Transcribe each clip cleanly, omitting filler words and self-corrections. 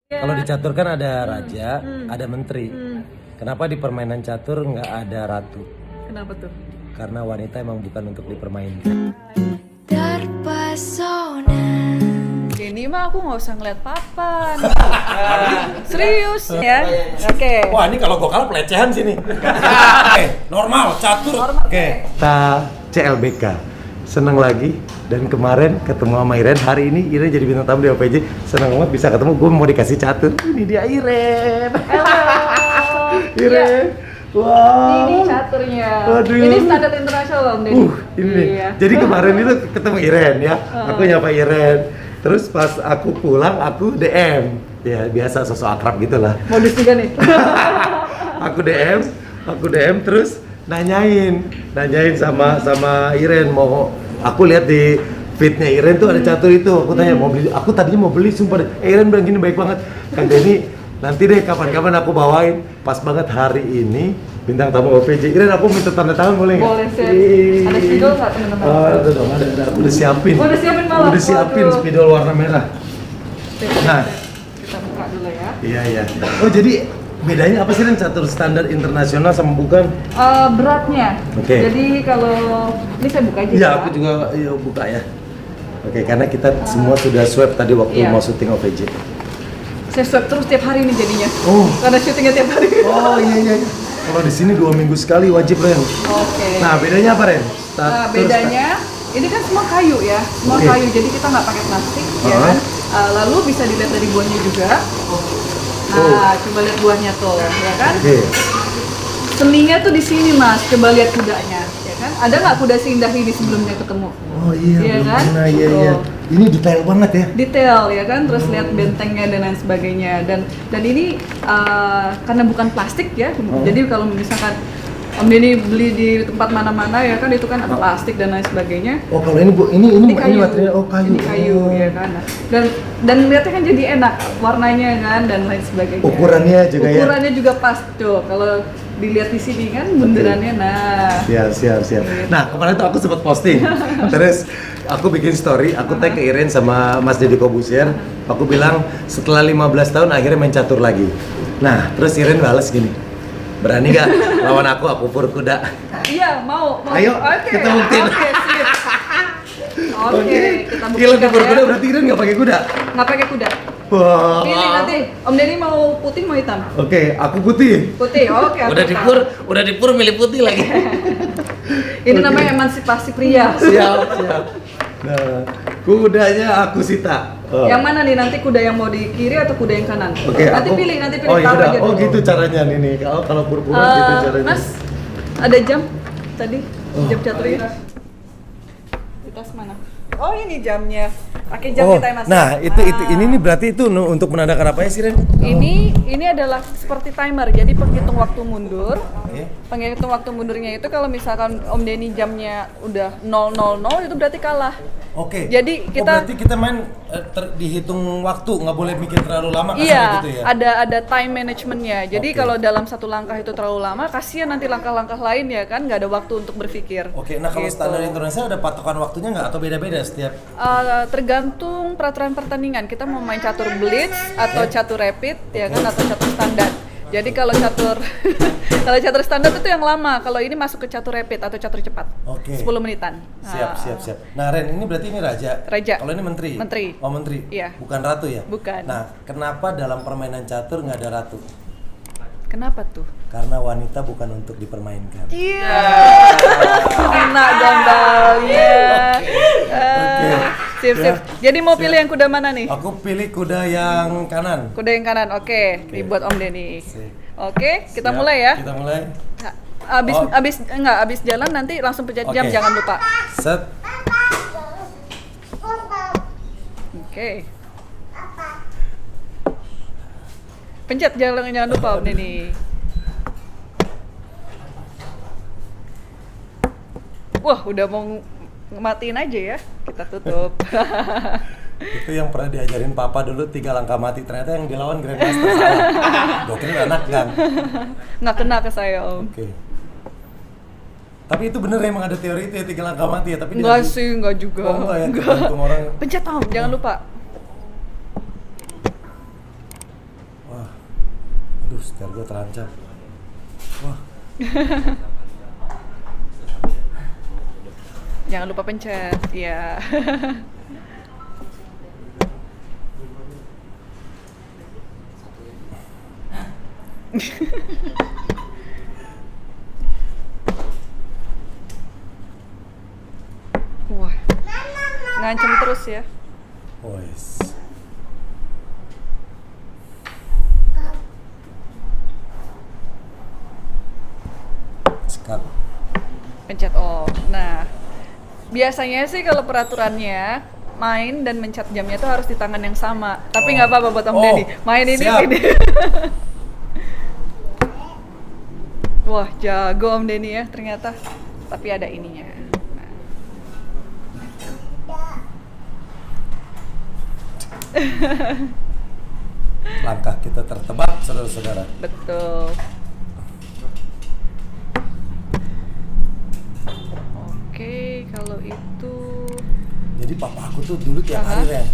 Kalau di catur kan ada raja, ada menteri. Kenapa di permainan catur nggak ada ratu? Kenapa tuh? Karena wanita emang bukan untuk dipermainkan. Terpesona. Ini mah aku nggak usah ngeliat papan. Serius ya? Oke. Wah ini kalau gue kalah pelecehan sini. Normal, catur. Oke. Kita CLBK. Seneng lagi. Dan kemarin ketemu sama Iren. Hari ini Iren jadi bintang tamu di OPJ. Seneng banget bisa ketemu. Gue mau dikasih catur. Ini dia Iren. Halo. Iren. Wow. Ini caturnya. Waduh. Ini standar internasional loh, Denny. Ini nih. Iya. Jadi kemarin itu ketemu Iren ya. Aku nyapa Iren. Terus pas aku pulang aku DM. Ya biasa sosok akrab gitu lah. Modus juga nih. aku DM terus nanyain sama Iren mau aku lihat di feednya Iren tuh ada catur itu. Aku tanya mau beli. Aku tadinya mau beli sumpah. Iren bilang gini baik banget. Kang Denny nanti deh kapan-kapan aku bawain. Pas banget hari ini bintang tamu OPJ. Iren aku minta tanda tangan boleh nggak? Boleh sih. Ada spidol nggak teman-teman? Oh, ada dong, ada. Aku udah siapin. Oh, udah siapin malah? Udah siapin Waduh. spidol warna merah. Nah, Kita buka dulu ya. iya. Oh, jadi bedanya apa sih Ren catur standar internasional sama bukan? Beratnya. Oke. Jadi kalau ini saya buka aja. Iya, ya. aku juga buka ya. Oke, karena kita semua sudah swab tadi waktu Iya. mau syuting OPJ. Saya swab terus tiap hari nih jadinya. Oh. Karena syutingnya tiap hari. Oh, iya. Kalau di sini 2 minggu sekali wajib Ren. Oke. Nah, bedanya apa Ren? Nah, bedanya ini kan semua kayu ya, semua Oke. kayu. Jadi kita nggak pakai plastik, ya Uh-huh. kan? Lalu bisa dilihat dari buahnya juga. Nah, coba lihat buahnya tuh, ya kan? Oke. Seninya tuh di sini mas. Coba lihat kudanya, ya kan? Ada nggak kuda seindah ini sebelumnya ketemu? Oh iya, Iya belum kan? pernah, iya. Tuh. Ini detail banget ya. Detail ya kan, terus lihat bentengnya dan lain sebagainya. Dan ini karena bukan plastik ya, jadi kalau misalkan Om Denny beli di tempat mana-mana ya kan itu kan ada plastik dan lain sebagainya. Oh, kalau ini kayu. material kayu. Ini kayu ya kan. Dan lihatnya kan jadi enak warnanya kan dan lain sebagainya. Ukurannya juga ya. Ukurannya juga pas tuh. Kalau dilihat di sini kan bundarannya nah. Siap. Nah, kemarin tuh aku sempat posting. Terus aku bikin story, aku tag ke Iren sama Mas Deddy Kobusier. Aku bilang setelah 15 tahun akhirnya main catur lagi. Nah, terus Iren balas gini. Berani gak lawan aku pur kuda? Iya, mau. Ayo, Oke, kita buktiin. Oke, sip. Oke, kita Gila di buktikan pur kuda ya. berarti Iren gak pakai kuda? Nggak pakai kuda. Wah. Pilih nanti. Om Denny mau putih mau hitam? Oke, aku putih. Putih. Oke. aku hitam. udah dipur milih putih lagi. Ini namanya emansipasi pria. Siap. Nah, kudanya aku sita. Oh. Yang mana nih nanti kuda yang mau di kiri atau kuda yang kanan? Oke, nanti aku- pilih Oh, taruh yaudah. aja Oh, dulu. gitu caranya nih. Kalau pur-puran gitu caranya. Mas, ada jam tadi? Oh. Jam caturnya? Di tas mana? Oh, ini jamnya. Pakai jam Oh, kita ya, Mas. nah ini nih berarti itu untuk menandakan apa ya sih Ren? Ini adalah seperti timer. Jadi penghitung waktu mundur. Oke. Penghitung waktu mundurnya itu kalau misalkan Om Denny jamnya udah 000 itu berarti kalah. Oke. Jadi Oh, berarti kita main dihitung waktu, nggak boleh mikir terlalu lama kasarnya Iya, gitu ya? ada time managementnya. Jadi Oke. kalau dalam satu langkah itu terlalu lama, kasihan nanti langkah-langkah lain ya kan, nggak ada waktu untuk berpikir. Oke, nah kalau Gitu. standar Indonesia ada patokan waktunya nggak atau beda-beda setiap? Tergantung peraturan pertandingan. Kita mau main catur blitz atau catur rapid ya kan, atau catur standar. Jadi kalau catur kalau catur standar itu yang lama. Kalau ini masuk ke catur rapid atau catur cepat. Oke. 10 menitan. Siap. Nah Ren, ini berarti ini raja. Raja. Kalau ini menteri. Menteri. Oh menteri. Iya. Bukan ratu ya? Bukan. Nah, kenapa dalam permainan catur nggak ada ratu? Kenapa tuh? Karena wanita bukan untuk dipermainkan. Iya. Enak gambarnya. Sip. Ya. Jadi mau pilih Siap. yang kuda mana nih? Aku pilih kuda yang kanan. Kuda yang kanan. Oke, dibuat Om Denny. Sip. Oke, kita Siap. mulai ya. Kita mulai. Oh. Abis jalan nanti langsung pencet jam, Oke. jangan lupa. Set. Oke. Pencet jangan lupa Om Denny. Wah, udah mau matiin aja ya. Kita tutup. Itu yang pernah diajarin papa dulu 3 langkah mati, ternyata yang dilawan Grandmaster salah. Gue kira anak kan. Nggak kena ke saya Om. Oke. Tapi itu bener emang ada teori itu ya 3 langkah mati ya, tapi Enggak sih, enggak juga. Oh enggak ya, tergantung orang. Pencet Om, jangan lupa. Wah, aduh, setir gue terancam. Wah. Jangan lupa pencet, ya. Wah, ngancem terus ya. Wes. Sekat. Pencet on. Nah, biasanya sih kalau peraturannya main dan mencet jamnya tuh harus di tangan yang sama. Tapi nggak apa-apa buat Om Deddy. Main ini siap. ini. Wah, jago Om Denny ya ternyata. Tapi ada ininya. Nah. Langkah kita tertebak, saudara-saudara. Betul. Oke, kalau itu Jadi papa aku tuh dulu tiap Aha. hari Ren.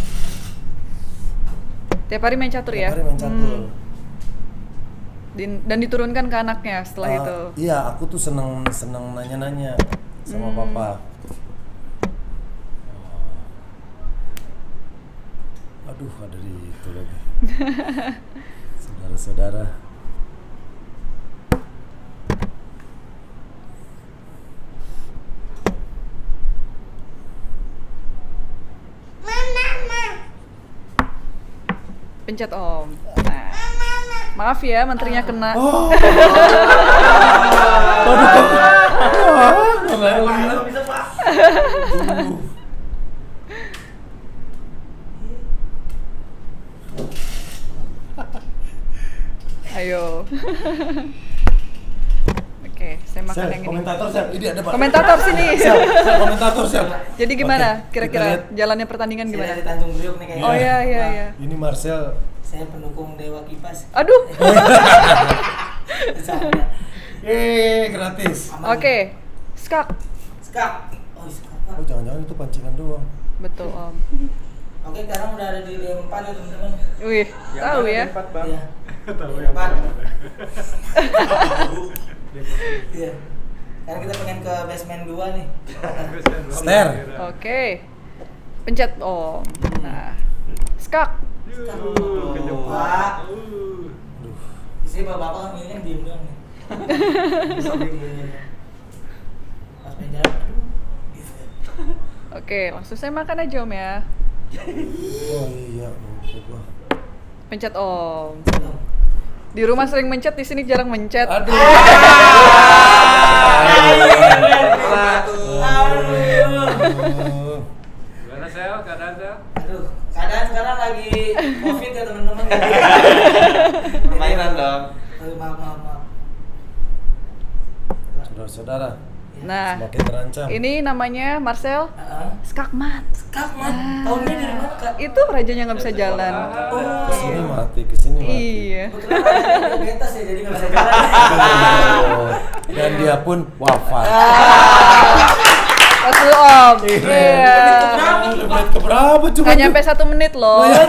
tiap hari main catur ya? Tiap hari main catur. Dan diturunkan ke anaknya setelah itu. Iya, aku tuh seneng nanya-nanya sama papa. Aduh, ada di itu lagi. Saudara-saudara. Pencet Om. Nah. Maaf ya, menterinya kena. Oh. Ayo. Oke, saya makan yang ini. Komentator siap. Ini ada Pak. Komentator sini. Siap, komentator siap. Jadi gimana? Oke, Kira-kira kita lihat. jalannya pertandingan Saya gimana? dari Tanjung Priok nih kayaknya. Oh iya iya iya. Ini Marcel. Saya pendukung Dewa Kipas. Aduh. Bercanda. Gratis. Aman. Oke. Skak. Skak. Oh, skak. Pak. Oh, jangan-jangan itu pancingan doang. Betul Om. Oke, sekarang udah ada di D4 ya teman-teman. Wih, tahu ya. Iya. Tahu D4. Iya. Sekarang kita pengen ke basement 2 nih. Ster. Oke. Pencet Om. Nah. Skak. Skak. Pak. Biasanya bapak-bapak kan milihnya diem doang nih. Pas main jalan, aduh. Gitu. Oke, langsung saya makan aja Om ya. Oh iya, lupa gua. Pencet Om. Di rumah sering mencet, di sini jarang mencet. Aduh. Gimana Sel? Keadaan Sel? Aduh, keadaan sekarang lagi COVID ya teman-teman. Permainan dong. Aduh, maaf. Saudara-saudara, Nah, semakin terancam. ini namanya Marcel Skakmat. Skak man, tahunnya dari mana kak? Itu rajanya nggak bisa jalan. Kesini mati, kesini mati. Iya. Kebetulan ada diabetes ya, jadi nggak bisa jalan. Oh, dan dia pun wafat. Pas dulu Om. Iya. Menit keberapa cuma? Nggak nyampe 1 menit loh. Gak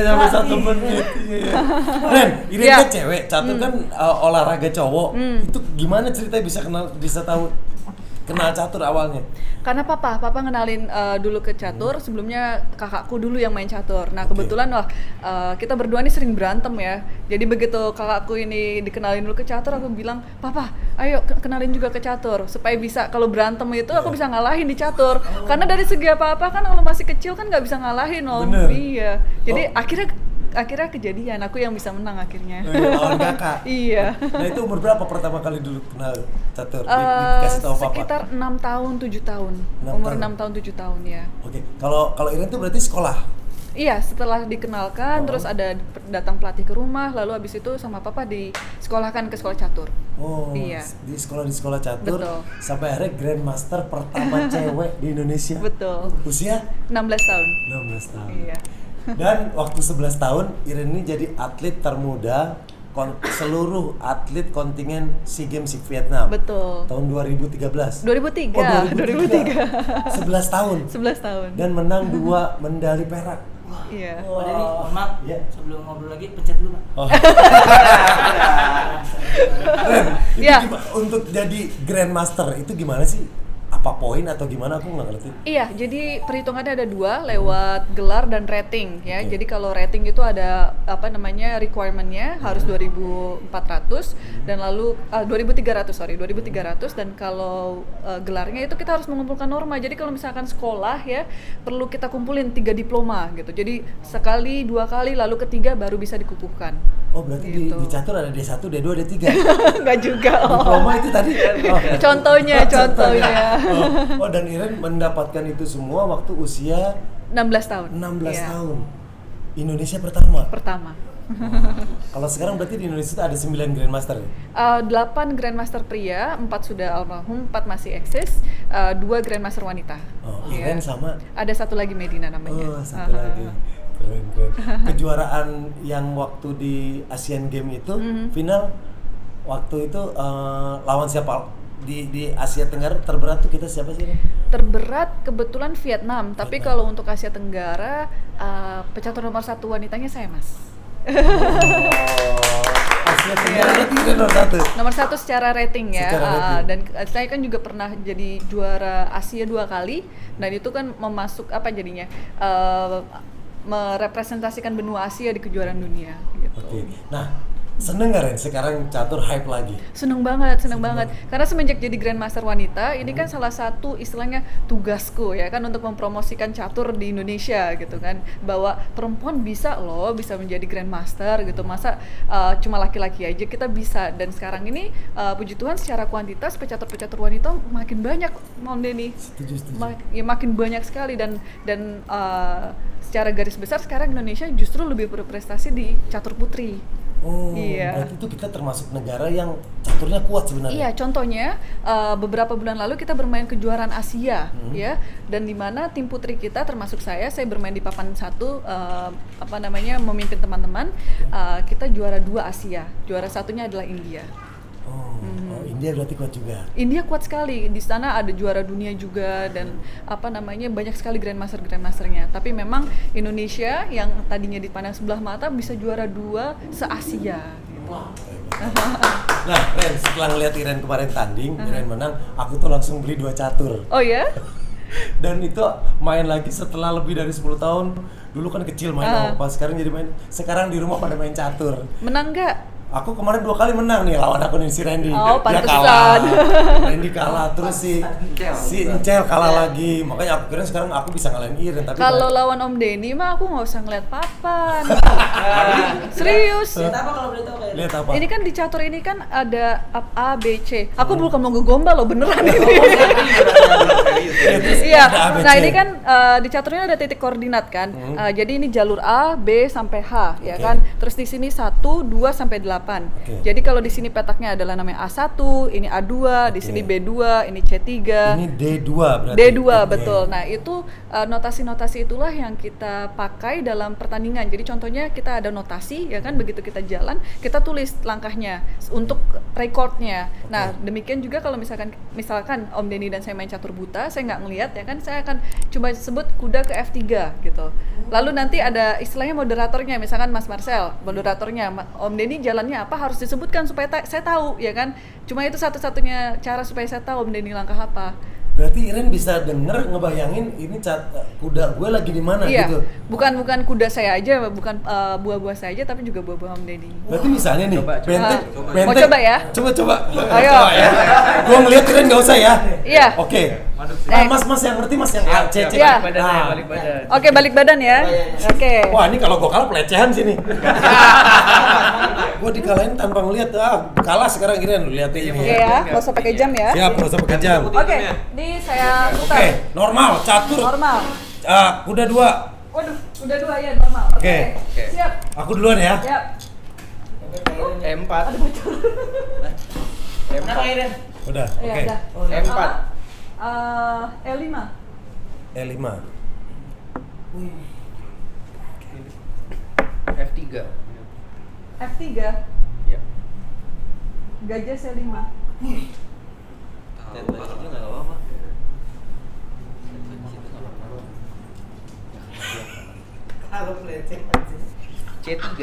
nyampe 1 menit. Iya. Ren, ini Iya. kan cewek, catur kan olahraga cowok. Itu gimana ceritanya bisa tahu kenal catur awalnya? Karena papa ngenalin dulu ke catur, sebelumnya kakakku dulu yang main catur. Nah kebetulan kita berdua nih sering berantem ya. Jadi begitu kakakku ini dikenalin dulu ke catur, aku bilang, papa ayo kenalin juga ke catur. Supaya bisa, kalau berantem itu aku bisa ngalahin di catur. Karena dari segi apa-apa kan kalau masih kecil kan nggak bisa ngalahin Om. Bener. Iya, jadi akhirnya kejadian, aku yang bisa menang akhirnya. Lawan kakak. Iya. Nah itu umur berapa pertama kali dulu kenal catur? Dikasih tahu papa? Sekitar 6 tahun, 7 tahun. 6 Umur tahun. 6 tahun, 7 tahun ya. Oke, kalau Iren tuh berarti sekolah. Iya, setelah dikenalkan, terus ada datang pelatih ke rumah, lalu abis itu sama papa disekolahkan ke sekolah catur. Oh, Iya. di sekolah catur. Betul. Sampai akhirnya Grandmaster pertama cewek di Indonesia. Betul. Usia 16 tahun. 16 tahun. Iya. Dan waktu 11 tahun Iren ini jadi atlet termuda seluruh atlet kontingen SEA Games Vietnam. Betul. Tahun 2013. 2003. Oh, 2003. 11 tahun. 11 tahun. Dan menang 2 medali perak. Iya. Pak Denny, mohon maaf, Iya. sebelum ngobrol lagi pencet dulu Pak. Oh. Itu Iya. untuk jadi Grandmaster itu gimana sih? Apa poin atau gimana, aku nggak ngerti. Iya, jadi perhitungannya ada dua lewat gelar dan rating ya. Oke. Jadi kalau rating itu ada requirement-nya harus 2.400 dan lalu 2.300 dan kalau gelarnya itu kita harus mengumpulkan norma. Jadi kalau misalkan sekolah ya perlu kita kumpulin 3 diploma gitu. Jadi sekali, 2 kali lalu ketiga baru bisa dikukuhkan. Oh, berarti Gitu. di catur ada D1, D2, D3. Enggak juga. Diploma itu tadi. Oh. Contohnya. Oh, dan Iren mendapatkan itu semua waktu usia 16 tahun. 16 Iya, tahun. Indonesia pertama. Pertama. Kalau sekarang berarti di Indonesia itu ada 9 Grandmaster ya? 8 Grandmaster pria, 4 sudah almarhum, 4 masih eksis, 2 Grandmaster wanita. Oh, Iya. Iren sama. Ada satu lagi Medina namanya. Oh, satu lagi. Keren. Kejuaraan yang waktu di Asian Games itu final waktu itu lawan siapa? Di Asia Tenggara terberat tuh kita siapa sih? Terberat kebetulan Vietnam, tapi kalau untuk Asia Tenggara pecatur nomor 1 wanitanya saya Mas. Asia Tenggara berarti itu nomor 1. Nomor 1 secara rating ya. Secara rating. Dan saya kan juga pernah jadi juara Asia 2 kali dan itu kan jadinya merepresentasikan benua Asia di kejuaraan dunia gitu. Oke. Nah, seneng gak Ren sekarang catur hype lagi? Seneng banget. Karena semenjak jadi Grandmaster wanita, ini kan salah satu istilahnya tugasku ya kan untuk mempromosikan catur di Indonesia gitu kan, bahwa perempuan bisa menjadi Grandmaster gitu. Masa cuma laki-laki aja, kita bisa. Dan sekarang ini puji Tuhan secara kuantitas pecatur-pecatur wanita makin banyak, Om Denny. Setuju. Makin banyak sekali dan secara garis besar sekarang Indonesia justru lebih berprestasi di catur putri. Oh, Iya. berarti itu kita termasuk negara yang caturnya kuat sebenarnya. Iya, contohnya beberapa bulan lalu kita bermain kejuaraan Asia ya, dan di mana tim putri kita termasuk saya bermain di papan 1 memimpin teman-teman, kita juara 2 Asia. Juara satunya adalah India. Oh, India berarti kuat juga. India kuat sekali, di sana ada juara dunia juga dan banyak sekali grandmasternya. Tapi memang Indonesia yang tadinya dipandang sebelah mata bisa juara 2 se-Asia. Gitu. Nah, Ren, setelah ngeliat Iren kemarin tanding, Iren menang, aku tuh langsung beli 2 catur. Oh ya? Dan itu main lagi setelah lebih dari 10 tahun. Dulu kan kecil main opa, sekarang jadi main. Sekarang di rumah pada main catur. Menang nggak? Aku kemarin 2 kali menang nih lawan aku nih si Randy. Oh, Dia pantesan. kalah. Randy kalah terus si Incel kalah lagi. Makanya aku kira sekarang aku bisa ngalahin Iren tapi Kalau lawan Om Denny mah aku nggak usah ngeliat papan. Serius. Lihat apa kalau boleh tahu kayak? lihat apa? Ini kan di catur ini kan ada A, B, C. Aku bukan mau ngegombal loh, beneran ini. Iya. Ada ABC. Nah ini kan di catur ini ada titik koordinat kan. Jadi ini jalur A, B sampai H ya Oke. kan. Terus di sini 1, 2 sampai 8. Oke. Jadi kalau di sini petaknya adalah namanya A1, ini A2, di sini B2, ini C3. Ini D2 berarti. D2 Oke. betul. Nah, itu notasi-notasi itulah yang kita pakai dalam pertandingan. Jadi contohnya kita ada notasi ya kan, begitu kita jalan, kita tulis langkahnya untuk rekodnya. Nah, demikian juga kalau misalkan Om Denny dan saya main catur buta, saya nggak ngelihat ya kan, saya akan coba sebut kuda ke F3 gitu. Lalu nanti ada istilahnya moderatornya, misalkan Mas Marcel, moderatornya, Om Denny jalannya apa harus disebutkan supaya saya tahu ya kan. Cuma itu satu-satunya cara supaya saya tahu Om Denny langkah apa. Berarti Iren bisa denger ngebayangin ini kuda gue lagi di mana Iya, gitu. bukan kuda saya aja, bukan buah-buah saya aja, tapi juga buah-buah Om Denny. Berarti misalnya nih, Coba. benteng. Mau coba ya? Coba. Ayo. Coba ya. Gue ngeliat Iren nggak usah ya. Iya. Oke. Madep Eh. Mas yang ngerti mas yang A, C, C. Iya. Balik badan ya, balik badan. Oke, balik badan ya. Oke. Wah ini kalau gue kalah pelecehan sini. Gue dikalahin tanpa ngeliat, kalah sekarang Iren, lu lihat ini. Oke ya, nggak usah pakai jam ya. Siap, nggak usah pakai jam. Oke, ini saya Oke, putar. normal, catur. Normal. Kuda 2. Waduh, udah 2 ya normal. Oke. Siap. Aku duluan ya. Siap. E4. Kenapa Iren? Udah, Iya, oke. udah. E4. L5. E5. F3. F3. Ya. Gajah C5. C3.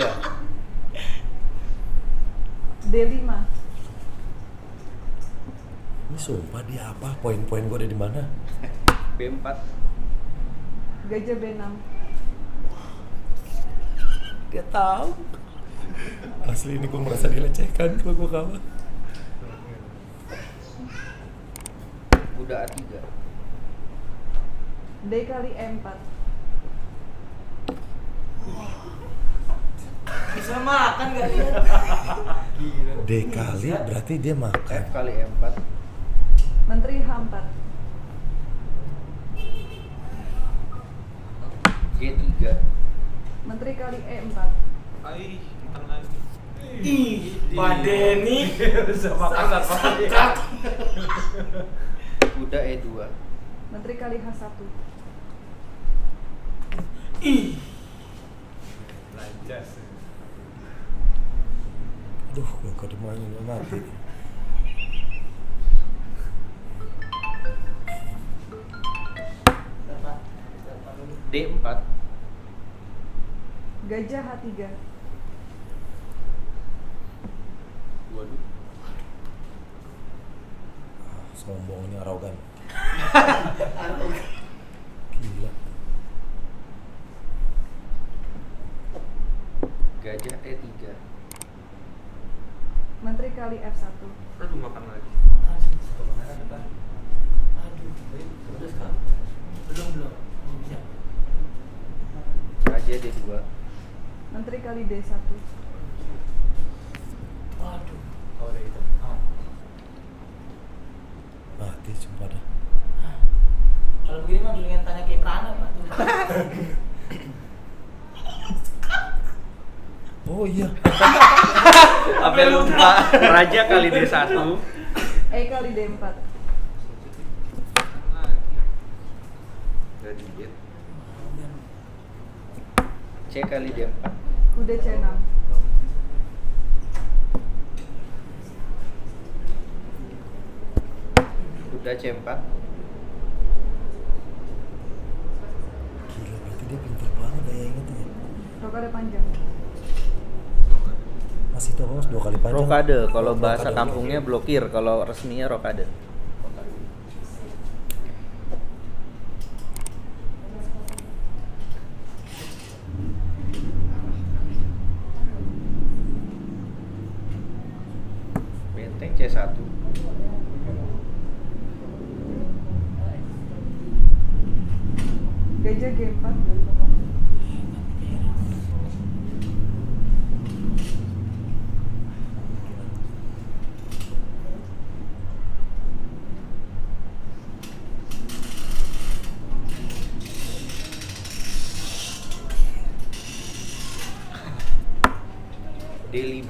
D5. Ini sumpah dia apa? Poin-poin gue ada di mana? B4. Gajah B6. Gak tahu. Asli ini gue merasa dilecehkan kalau gue kalah. Kuda A3. D kali E4. Bisa makan gak dia? D kali berarti dia makan. F kali E4. Menteri H4. G3. Menteri kali E4. Ih, Pak Denny sama kasar banget. Kuda E2. Menteri kali H1. Ih, Lanjas. Aduh, gue kode main mati. D4. Gajah H3. Waduh. Sombongnya arogan. Gila. Gajah E3. Menteri kali F1. Aduh, makan lagi. aduh, terus kan? Belum. Bisa. Raja D2. Menteri kali D1. Aduh. Oh, udah itu. Mati sumpah dah. Kalau begini mah mendingan tanya kayak Prana, Pak. Oh iya. Apa lupa? Raja kali D1. E kali D4. Udah diet. C kali D4. Kuda C6. Kuda C4. Gila berarti dia pintar banget ya inget ya. Rokade panjang. Masih itu apa mas 2 kali panjang? Rokade, kalau Oh, bahasa rokade, kampungnya oke. blokir, kalau resminya rokade. Benteng C1. Gajah G4. D5.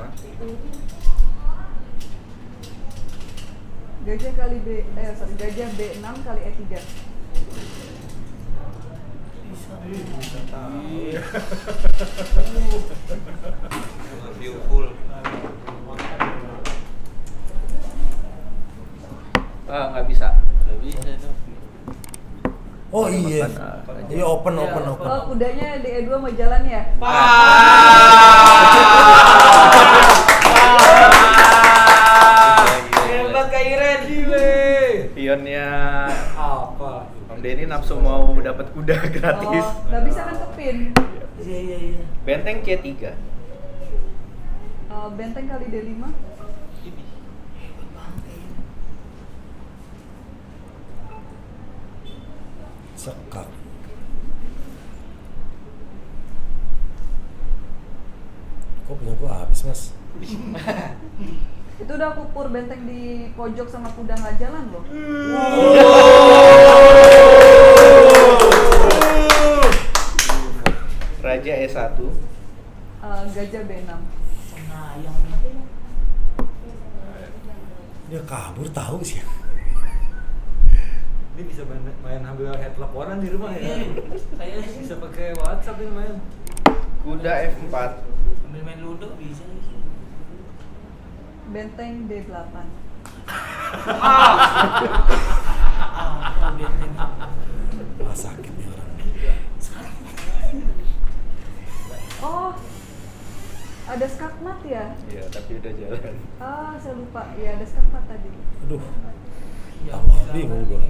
Gajah kali Gajah B6 kali E3. View full. Nggak bisa. Nggak bisa itu. Oh iya. Open, Iya open. Oh, kudanya di E2 mau jalan ya? Hebat Kak Iren. Pionnya Apa? Om Denny nafsu mau dapat kuda gratis. Oh, nggak bisa kan kepin. Iya. Benteng C3. Benteng kali D5. Sekak. Kok punya gua habis mas? Itu udah aku pur benteng di pojok sama kuda nggak jalan loh. Raja E1. Gajah B6. Nah, yang Dia kabur tahu sih. Ini bisa main ambil head teleponan di rumah ya? saya Bisa pakai WhatsApp ini main. Kuda F4. sambil main ludo bisa. Benteng D8. Benteng. Ah, sakit nih orang. Oh, ada skakmat ya? Iya, tapi udah jalan. Ah, saya lupa. Iya, ada skakmat tadi. Aduh. Apa bingung gua.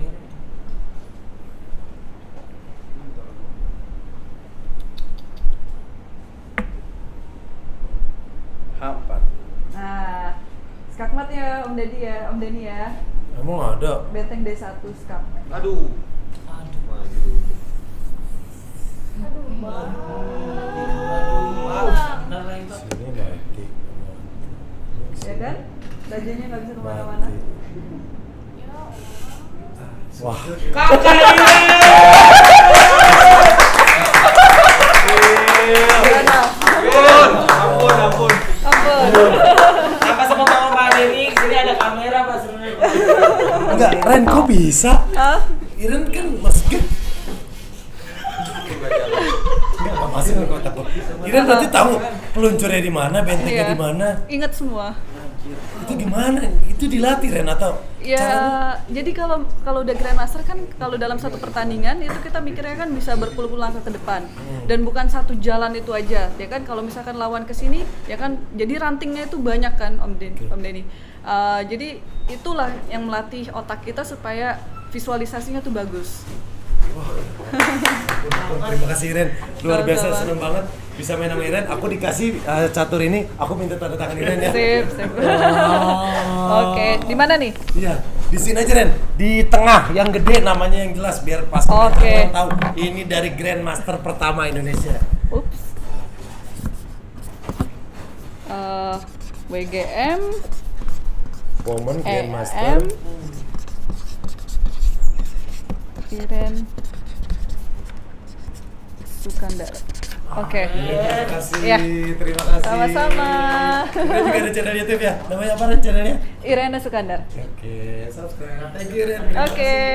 H4. Nah, skakmat ya Om Deddy ya, Om Denny ya. Emang ada? Benteng D1 skak. Aduh. Aduh. Bener lagi Pak. Sini mati. Ya kan? Bajanya nggak bisa kemana-mana. Mati. Wah. Gimana? Ampun. Ampun. Apa sama Pak Denny? Sini ada kamera Pak sebenarnya. Enggak, Ren kok bisa? Hah? Iren kan masuk. Enggak masih kok takut. Iren berarti tahu peluncurnya di mana, bentengnya Iya. di mana. Ingat semua. Itu gimana? Itu dilatih Ren atau Ya, caranya? jadi kalau udah Grandmaster kan kalau dalam satu pertandingan itu kita mikirnya kan bisa berpuluh-puluh langkah ke depan dan bukan satu jalan itu aja, ya kan? Kalau misalkan lawan ke sini, ya kan? Jadi rantingnya itu banyak kan, Om Denny. Jadi itulah yang melatih otak kita supaya visualisasinya tuh bagus. Terima kasih Iren, luar biasa, Sama-sama. seneng banget bisa main sama Iren. Aku dikasih catur ini, aku minta tanda tangan Iren ya. Sip. Oke, di mana nih? Iya, di sini aja Ren, di tengah yang gede namanya yang jelas biar pas Oke. orang tahu ini dari Grandmaster pertama Indonesia. Ups. WGM, Women Grandmaster. Iren Sukandar. Oke. Terima kasih, Iya. terima kasih. Sama-sama. Kita juga ada channel YouTube ya, namanya apa Ren channelnya? Irena Sukandar. Oke, subscribe. Thank you Ren. Oke.